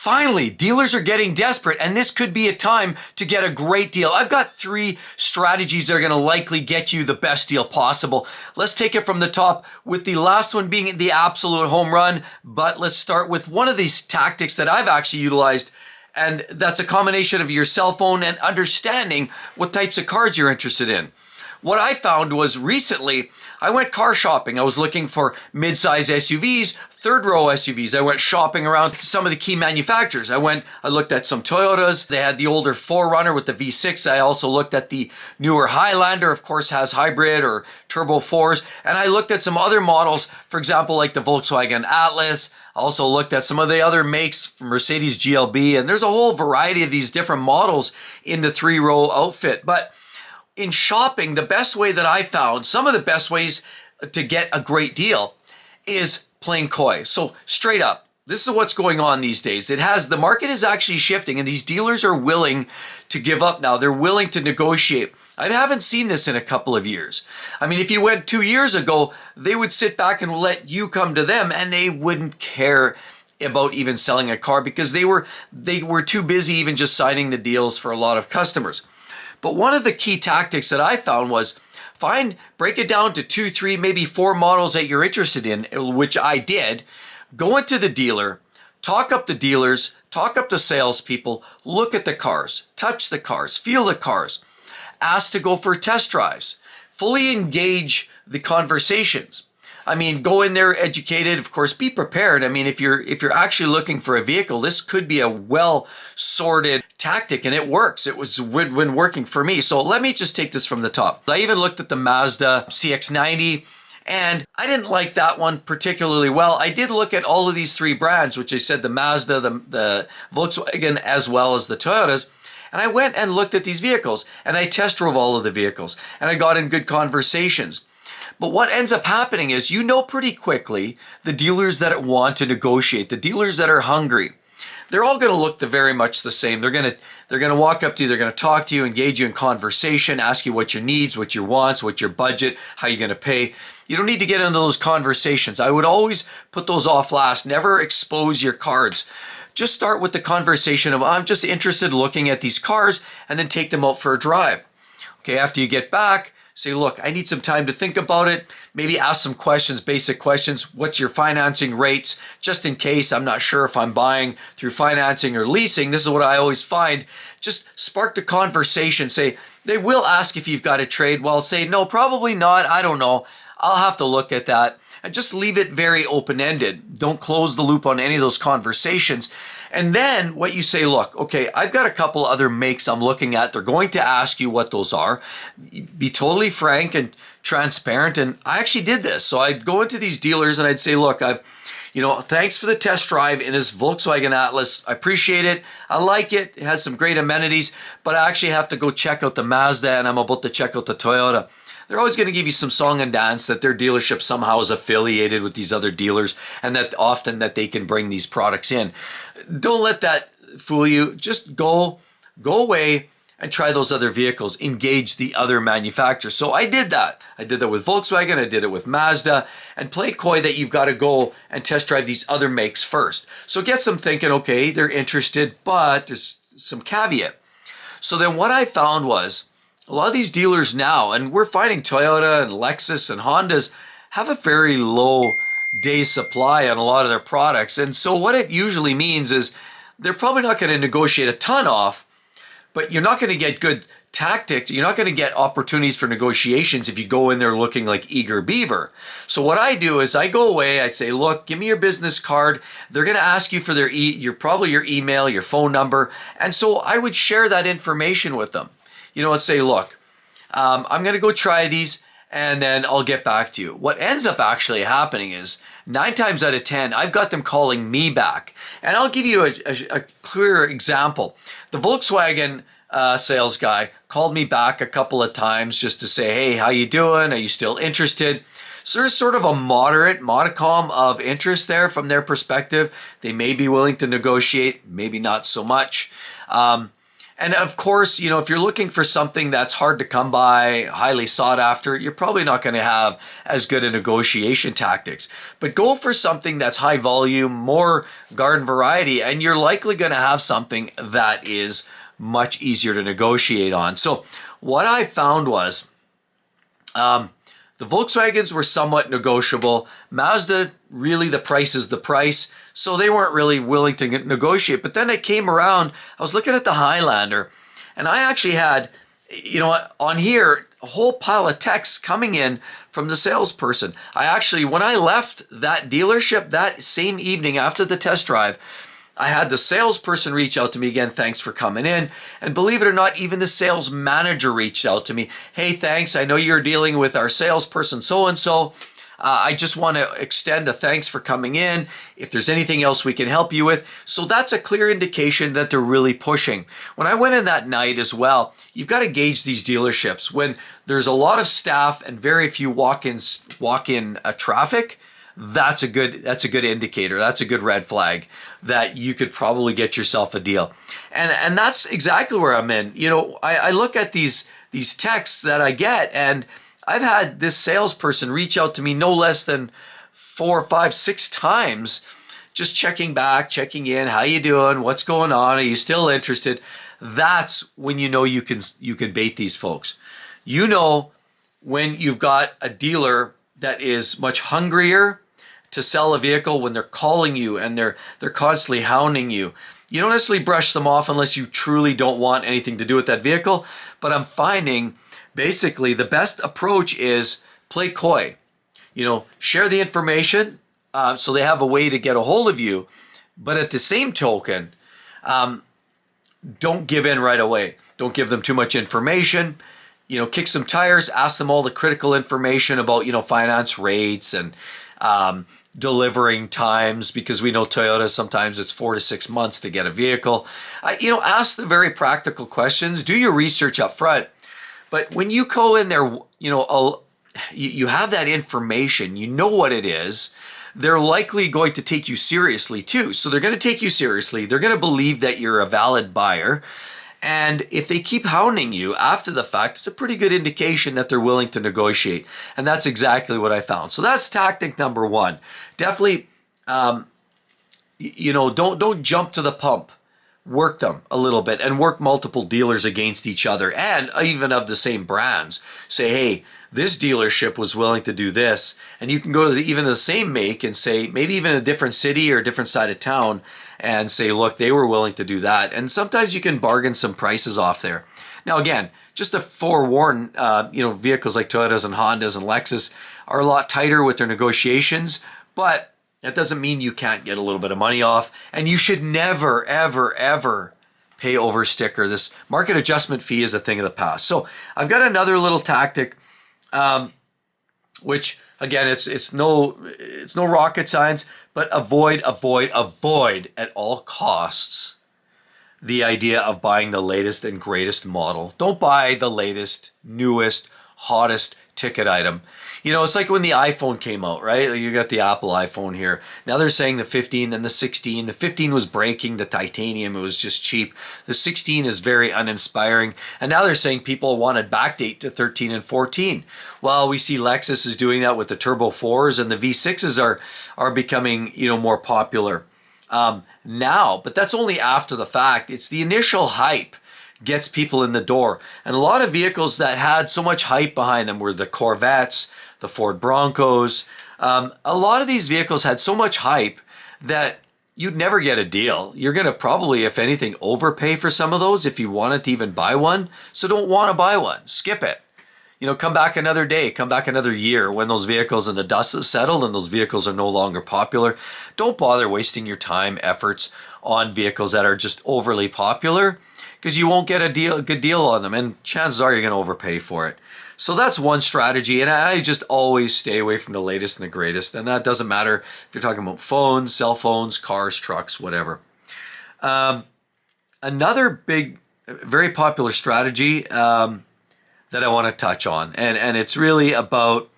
Finally, dealers are getting desperate, and this could be a time to get a great deal. I've got 3 strategies that are going to likely get you the best deal possible. Let's take it from the top, with the last one being the absolute home run. But let's start with one of these tactics that I've actually utilized, and that's a combination of your cell phone and understanding what types of cars you're interested in. What I found was recently, I went car shopping. I was looking for mid-size SUVs, third-row SUVs. I went shopping around some of the key manufacturers. I looked at some Toyotas. They had the older 4Runner with the V6. I also looked at the newer Highlander, of course, has hybrid or turbo 4s. And I looked at some other models, for example, like the Volkswagen Atlas. I also looked at some of the other makes from Mercedes GLB. And there's a whole variety of these different models in the 3-row outfit. But in shopping, the best way that I found, some of the best ways to get a great deal is playing coy. So straight up, this is what's going on these days. The market is actually shifting, and these dealers are willing to give up now. They're willing to negotiate. I haven't seen this in a couple of years. I mean, if you went 2 years ago, they would sit back and let you come to them, and they wouldn't care about even selling a car because they were too busy even just signing the deals for a lot of customers. But one of the key tactics that I found was break it down to 2, 3, maybe 4 models that you're interested in, which I did. Go into the dealer, talk up the dealers, talk up the salespeople, look at the cars, touch the cars, feel the cars, ask to go for test drives, fully engage the conversations. I mean, go in there educated, of course, be prepared. I mean, if you're actually looking for a vehicle, this could be a well-sorted tactic, and it works. It was when working for me. So let me just take this from the top. I even looked at the Mazda CX-90, and I didn't like that one particularly well. I did look at all of these 3 brands, which I said the Mazda, the Volkswagen, as well as the Toyotas. And I went and looked at these vehicles, and I test drove all of the vehicles, and I got in good conversations. But what ends up happening is pretty quickly the dealers that want to negotiate, the dealers that are hungry, they're all going to look very much the same. They're going to walk up to you, they're going to talk to you, engage you in conversation, ask you what your needs, what your wants, what your budget, how you're going to pay. You don't need to get into those conversations. I would always put those off last. Never expose your cards. Just start with the conversation of, I'm just interested in looking at these cars, and then take them out for a drive. Okay, after you get back, say, look, I need some time to think about it. Maybe ask some questions, basic questions. What's your financing rates? Just in case I'm not sure if I'm buying through financing or leasing. This is what I always find. Just spark the conversation. Say, they will ask if you've got a trade. Well, say, no, probably not. I don't know. I'll have to look at that. And just leave it very open-ended. Don't close the loop on any of those conversations. And then what you say, look, okay, I've got a couple other makes I'm looking at. They're going to ask you what those are. Be totally frank and transparent. And I actually did this. So I'd go into these dealers and I'd say, look, thanks for the test drive in this Volkswagen Atlas. I appreciate it. I like it. It has some great amenities, but I actually have to go check out the Mazda, and I'm about to check out the Toyota. They're always going to give you some song and dance that their dealership somehow is affiliated with these other dealers, and that often that they can bring these products in. Don't let that fool you. Just go away and try those other vehicles. Engage the other manufacturers. So I did that. I did that with Volkswagen. I did it with Mazda. And play coy that you've got to go and test drive these other makes first. So get some thinking, okay, they're interested, but there's some caveat. So then what I found was, a lot of these dealers now, and we're finding Toyota and Lexus and Hondas have a very low day supply on a lot of their products. And so what it usually means is they're probably not going to negotiate a ton off, but you're not going to get good tactics. You're not going to get opportunities for negotiations if you go in there looking like eager beaver. So what I do is I go away, I say, look, give me your business card. They're going to ask you for your email, your phone number. And so I would share that information with them. Let's say, look, I'm going to go try these, and then I'll get back to you. What ends up actually happening is 9 times out of 10, I've got them calling me back. And I'll give you a clear example. The Volkswagen sales guy called me back a couple of times just to say, hey, how you doing? Are you still interested? So there's sort of a modicum of interest there from their perspective. They may be willing to negotiate, maybe not so much. And of course, you know, if you're looking for something that's hard to come by, highly sought after, you're probably not going to have as good a negotiation tactics. But go for something that's high volume, more garden variety, and you're likely going to have something that is much easier to negotiate on. So what I found was the Volkswagens were somewhat negotiable. Mazda, really the price is the price. So they weren't really willing to negotiate. But then I came around, I was looking at the Highlander, and I actually had, you know, on here, a whole pile of texts coming in from the salesperson. I actually, when I left that dealership that same evening after the test drive, I had the salesperson reach out to me again, thanks for coming in. And believe it or not, even the sales manager reached out to me. Hey, thanks. I know you're dealing with our salesperson so-and-so. I just want to extend a thanks for coming in. If there's anything else we can help you with. So that's a clear indication that they're really pushing. When I went in that night as well, you've got to gauge these dealerships. When there's a lot of staff and very few walk-in traffic, that's a good indicator. That's a good red flag that you could probably get yourself a deal. And that's exactly where I'm in. You know, I look at these texts that I get, and I've had this salesperson reach out to me no less than 4, 5, 6 times, just checking back, checking in. How you doing? What's going on? Are you still interested? That's when you know you can bait these folks. You know when you've got a dealer that is much hungrier to sell a vehicle, when they're calling you and they're constantly hounding you. You don't necessarily brush them off unless you truly don't want anything to do with that vehicle. But I'm finding basically the best approach is play coy. You know, share the information so they have a way to get a hold of you. But at the same token, don't give in right away. Don't give them too much information. You know, kick some tires, ask them all the critical information about, you know, finance rates and delivering times, because we know Toyota, sometimes it's 4 to 6 months to get a vehicle. You know, ask the very practical questions. Do your research up front. But when you go in there, you know, you have that information, you know what it is, they're likely going to take you seriously too. So they're going to take you seriously. They're going to believe that you're a valid buyer. And if they keep hounding you after the fact, it's a pretty good indication that they're willing to negotiate. And that's exactly what I found. So that's tactic number 1. Definitely, you know, don't jump to the pump. Work them a little bit and work multiple dealers against each other, and even of the same brands. Say, hey, this dealership was willing to do this. And you can go to even the same make and say, maybe even a different city or a different side of town, and say, look, they were willing to do that. And sometimes you can bargain some prices off there. Now, again, just to forewarn, you know, vehicles like Toyotas and Hondas and Lexus are a lot tighter with their negotiations, but that doesn't mean you can't get a little bit of money off. And you should never, ever, ever pay over sticker. This market adjustment fee is a thing of the past. So I've got another little tactic, which again, it's no rocket science, but avoid at all costs the idea of buying the latest and greatest model. Don't buy the latest, newest, hottest ticket item. You know, it's like when the iPhone came out, right? You got the Apple iPhone here. Now they're saying the 15 and the 16. The 15 was breaking the titanium. It was just cheap. The 16 is very uninspiring. And now they're saying people wanted backdate to 13 and 14. Well, we see Lexus is doing that with the Turbo 4s, and the V6s are becoming, you know, more popular now. But that's only after the fact. It's the initial hype gets people in the door. And a lot of vehicles that had so much hype behind them were the Corvettes, the Ford Broncos. A lot of these vehicles had so much hype that you'd never get a deal. You're going to probably, if anything, overpay for some of those if you wanted to even buy one. So don't want to buy one. Skip it. You know, come back another day, come back another year when those vehicles and the dust has settled and those vehicles are no longer popular. Don't bother wasting your time, efforts on vehicles that are just overly popular, because you won't get a good deal on them, and chances are you're going to overpay for it. So that's one strategy, and I just always stay away from the latest and the greatest, and that doesn't matter if you're talking about phones, cell phones, cars, trucks, whatever. Another big, very popular strategy that I want to touch on, and it's really about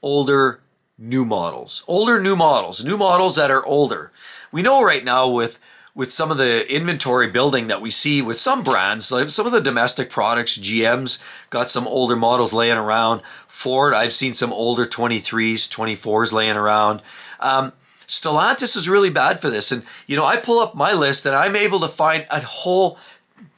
older new models. Older new models that are older. We know right now with with some of the inventory building that we see with some brands, like some of the domestic products. GM's got some older models laying around. Ford, I've seen some older 23s, 24s laying around. Stellantis is really bad for this. And, I pull up my list and I'm able to find a whole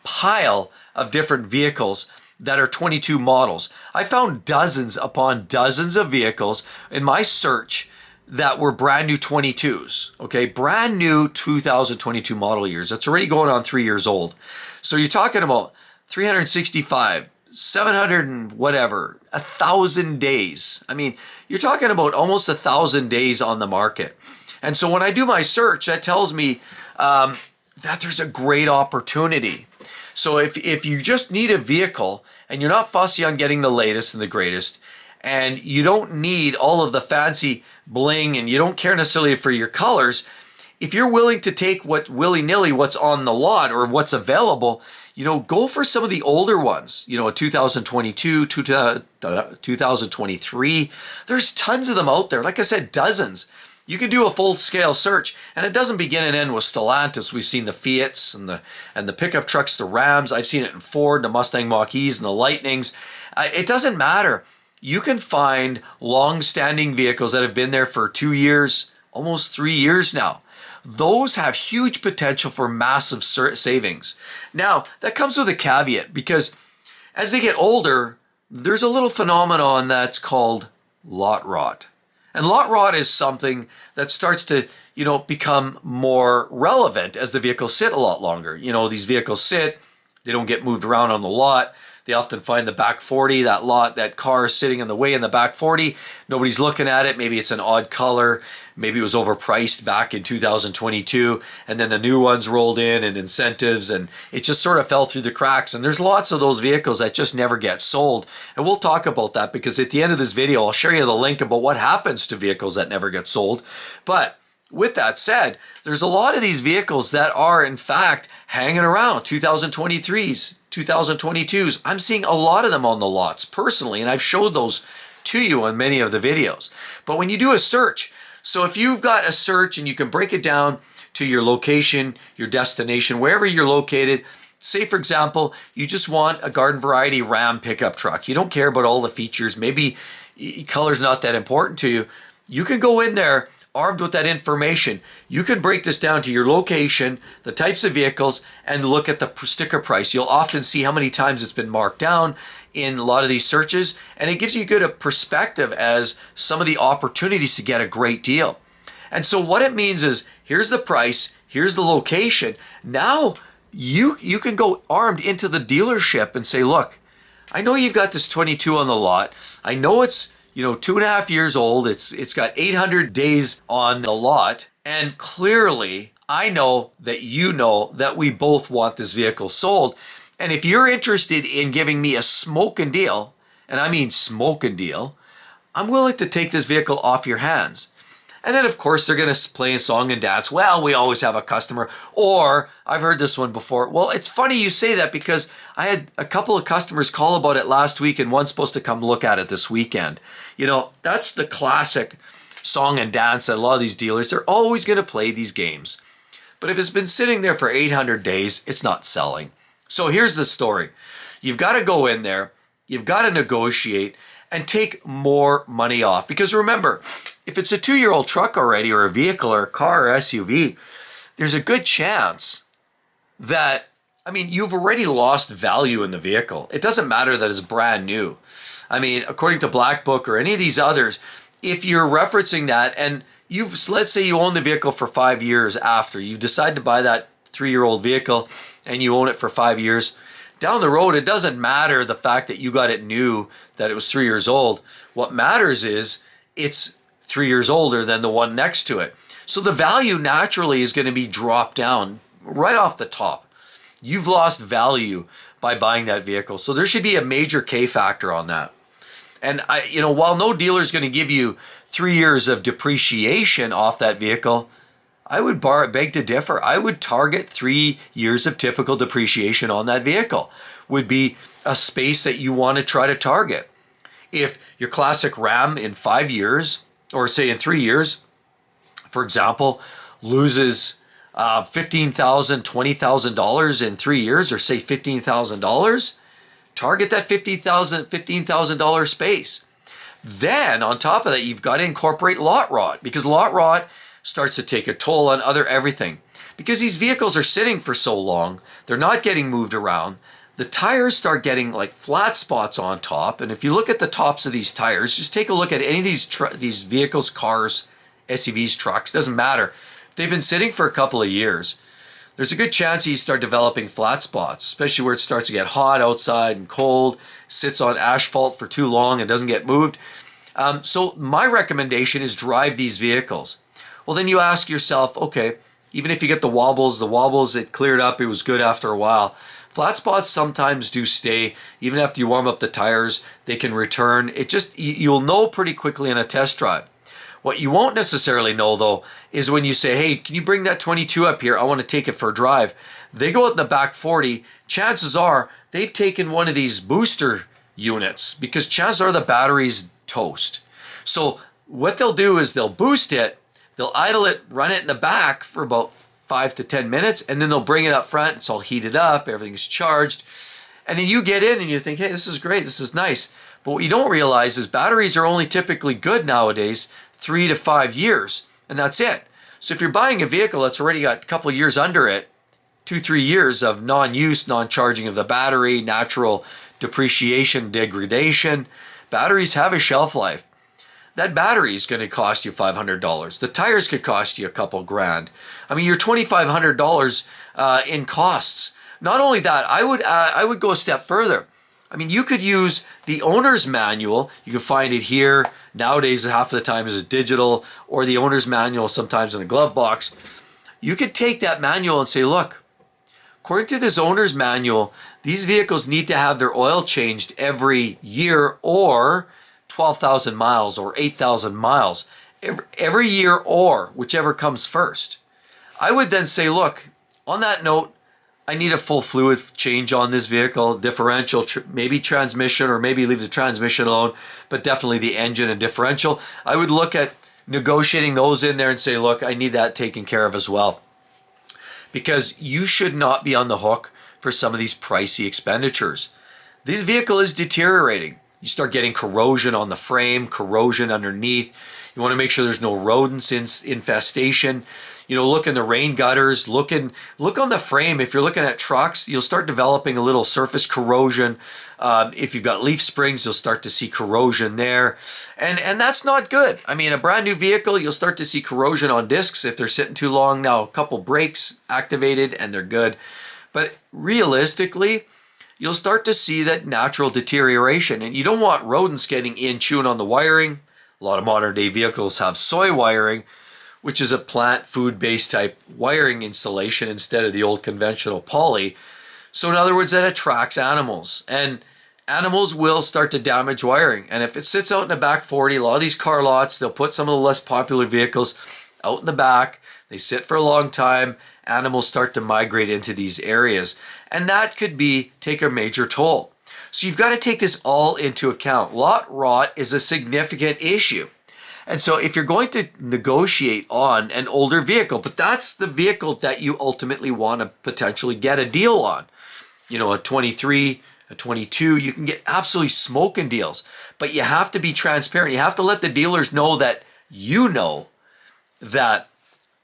pile of different vehicles that are 22 models. I found dozens upon dozens of vehicles in my search that were brand new 22s, okay? Brand new 2022 model years. That's already going on 3 years old. So you're talking about 365, 700 and whatever, 1,000 days. I mean, you're talking about almost 1,000 days on the market. And so when I do my search, that tells me that there's a great opportunity. So if you just need a vehicle and you're not fussy on getting the latest and the greatest, and you don't need all of the fancy bling and you don't care necessarily for your colors, if you're willing to take what willy-nilly what's on the lot or what's available, go for some of the older ones, 2022, 2023. There's tons of them out there. Like I said, dozens. You can do a full-scale search, and it doesn't begin and end with Stellantis. We've seen the Fiats and the pickup trucks, the Rams. I've seen it in Ford, the Mustang Mach-E's and the Lightnings. It doesn't matter. You can find long-standing vehicles that have been there for 2 years, almost 3 years now. Those have huge potential for massive savings. Now, that comes with a caveat, because as they get older, there's a little phenomenon that's called lot rot. And lot rot is something that starts to, become more relevant as the vehicles sit a lot longer. These vehicles sit, they don't get moved around on the lot. They often find the back 40, that car is sitting in the way in the back 40. Nobody's looking at it. Maybe it's an odd color. Maybe it was overpriced back in 2022. And then the new ones rolled in and incentives, and it just sort of fell through the cracks. And there's lots of those vehicles that just never get sold. And we'll talk about that, because at the end of this video, I'll share you the link about what happens to vehicles that never get sold. But with that said, there's a lot of these vehicles that are in fact hanging around, 2023s, 2022s. I'm seeing a lot of them on the lots personally, and I've showed those to you on many of the videos. But when you do a search, so if you've got a search and you can break it down to your location, your destination, wherever you're located, say for example, you just want a garden variety Ram pickup truck. You don't care about all the features. Maybe color's not that important to you. You can go in there armed with that information. You can break this down to your location, the types of vehicles, and look at the sticker price. You'll often see how many times it's been marked down in a lot of these searches, and it gives you a good perspective as some of the opportunities to get a great deal. And so what it means is, here's the price, here's the location. Now you can go armed into the dealership and say, look, I know you've got this 22 on the lot. I know it's 2.5 years old. It's got 800 days on the lot. And clearly, I know that we both want this vehicle sold. And if you're interested in giving me a smoking deal, and I mean smoking deal, I'm willing to take this vehicle off your hands. And then, of course, they're going to play a song and dance. Well, we always have a customer. Or, I've heard this one before. Well, it's funny you say that, because I had a couple of customers call about it last week, and one's supposed to come look at it this weekend. That's the classic song and dance that a lot of these dealers, they're always going to play these games. But if it's been sitting there for 800 days, it's not selling. So here's the story. You've got to go in there. You've got to negotiate and take more money off. Because remember, if it's a 2-year-old truck already, or a vehicle or a car or SUV, there's a good chance that, you've already lost value in the vehicle. It doesn't matter that it's brand new. According to Black Book or any of these others, if you're referencing that and let's say you own the vehicle for 5 years after, you decide to buy that 3-year-old vehicle and you own it for 5 years, down the road, it doesn't matter the fact that you got it new, that it was 3 years old. What matters is it's 3 years older than the one next to it. So the value naturally is going to be dropped down right off the top. You've lost value by buying that vehicle. So there should be a major K factor on that. And while no dealer is going to give you 3 years of depreciation off that vehicle, I would beg to differ. I would target 3 years of typical depreciation on that vehicle. Would be a space that you want to try to target. If your classic Ram in 5 years, or say in 3 years, for example, loses $15,000, $20,000 in 3 years, or say $15,000, target that $15,000 space. Then on top of that, you've got to incorporate lot rot, because lot rot starts to take a toll on other everything. Because these vehicles are sitting for so long, they're not getting moved around. The tires start getting like flat spots on top. And if you look at the tops of these tires, just take a look at any of these vehicles, cars, SUVs, trucks, doesn't matter. If they've been sitting for a couple of years, there's a good chance you start developing flat spots, especially where it starts to get hot outside and cold, sits on asphalt for too long and doesn't get moved. So my recommendation is drive these vehicles. Well, then you ask yourself, okay, even if you get the wobbles, it cleared up, it was good after a while. Flat spots sometimes do stay. Even after you warm up the tires, they can return. You'll know pretty quickly in a test drive. What you won't necessarily know, though, is when you say, hey, can you bring that 22 up here? I want to take it for a drive. They go out in the back 40. Chances are they've taken one of these booster units, because chances are the battery's toast. So what they'll do is they'll boost it, they'll idle it, run it in the back for about 5 to 10 minutes, and then they'll bring it up front. It's all heated up, everything's charged. And then you get in and you think, hey, this is great, this is nice. But what you don't realize is batteries are only typically good nowadays 3 to 5 years, and that's it. So if you're buying a vehicle that's already got a couple of years under it, 2-3 years of non-use, non-charging of the battery, natural depreciation, degradation, batteries have a shelf life. That battery is going to cost you $500. The tires could cost you a couple grand. I mean, you're $2,500 in costs. Not only that, I would go a step further. I mean, you could use the owner's manual. You can find it here. Nowadays, half of the time is digital, or the owner's manual sometimes in a glove box. You could take that manual and say, look, according to this owner's manual, these vehicles need to have their oil changed every year, or 12,000 miles or 8,000 miles every year, or whichever comes first. I would then say, look, on that note, I need a full fluid change on this vehicle, differential, maybe transmission, or maybe leave the transmission alone, but definitely the engine and differential. I would look at negotiating those in there and say, look, I need that taken care of as well. Because you should not be on the hook for some of these pricey expenditures. This vehicle is deteriorating. You start getting corrosion on the frame, corrosion underneath. You want to make sure there's no rodents infestation. You know, look in the rain gutters, look on the frame. If you're looking at trucks, you'll start developing a little surface corrosion. If you've got leaf springs, you'll start to see corrosion there. And that's not good. I mean, a brand new vehicle, you'll start to see corrosion on discs if they're sitting too long. Now, a couple brakes activated and they're good. But realistically, you'll start to see that natural deterioration. And you don't want rodents getting in, chewing on the wiring. A lot of modern day vehicles have soy wiring, which is a plant food-based type wiring insulation instead of the old conventional poly. So in other words, that attracts animals. And animals will start to damage wiring. And if it sits out in the back 40, a lot of these car lots, they'll put some of the less popular vehicles out in the back. They sit for a long time. Animals start to migrate into these areas. And that could take a major toll. So you've got to take this all into account. Lot rot is a significant issue. And so if you're going to negotiate on an older vehicle, but that's the vehicle that you ultimately want to potentially get a deal on. You know, a 23, a 22, you can get absolutely smoking deals. But you have to be transparent. You have to let the dealers know that you know that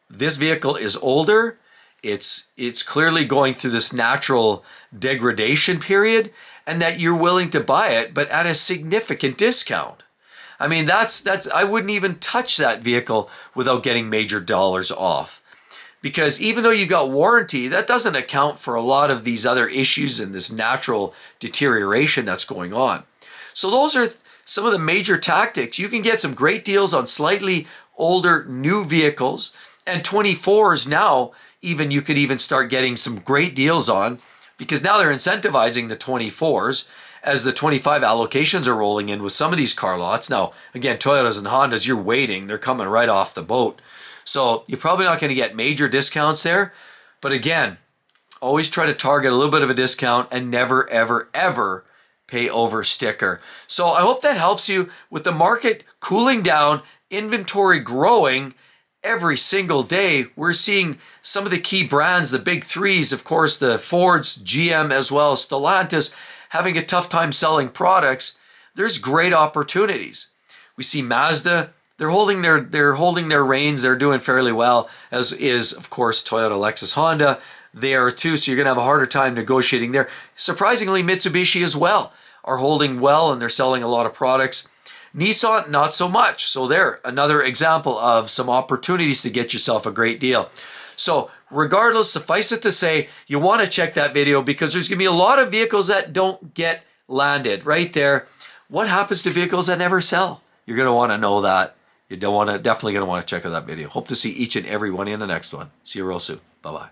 this vehicle is older. It's clearly going through this natural degradation period, and that you're willing to buy it, but at a significant discount. I mean, I wouldn't even touch that vehicle without getting major dollars off. Because even though you've got warranty, that doesn't account for a lot of these other issues and this natural deterioration that's going on. So those are some of the major tactics. You can get some great deals on slightly older new vehicles, and 24s now, even you could even start getting some great deals on, because now they're incentivizing the 24s as the 25 allocations are rolling in with some of these car lots. Now, again, Toyotas and Hondas, you're waiting. They're coming right off the boat. So you're probably not going to get major discounts there. But again, always try to target a little bit of a discount and never, ever, ever pay over sticker. So I hope that helps you with the market cooling down, inventory growing, every single day, we're seeing some of the key brands, the big threes, of course, the Fords, GM, as well as Stellantis, having a tough time selling products. There's great opportunities. We see Mazda, they're holding their reins, they're doing fairly well, as is, of course, Toyota, Lexus, Honda. They are too, so you're going to have a harder time negotiating there. Surprisingly, Mitsubishi as well are holding well, and they're selling a lot of products. Nissan, not so much. So there, another example of some opportunities to get yourself a great deal. So regardless, suffice it to say, you want to check that video because there's going to be a lot of vehicles that don't get landed right there. What happens to vehicles that never sell? You're going to want to know that. Definitely going to want to check out that video. Hope to see each and every one in the next one. See you real soon. Bye-bye.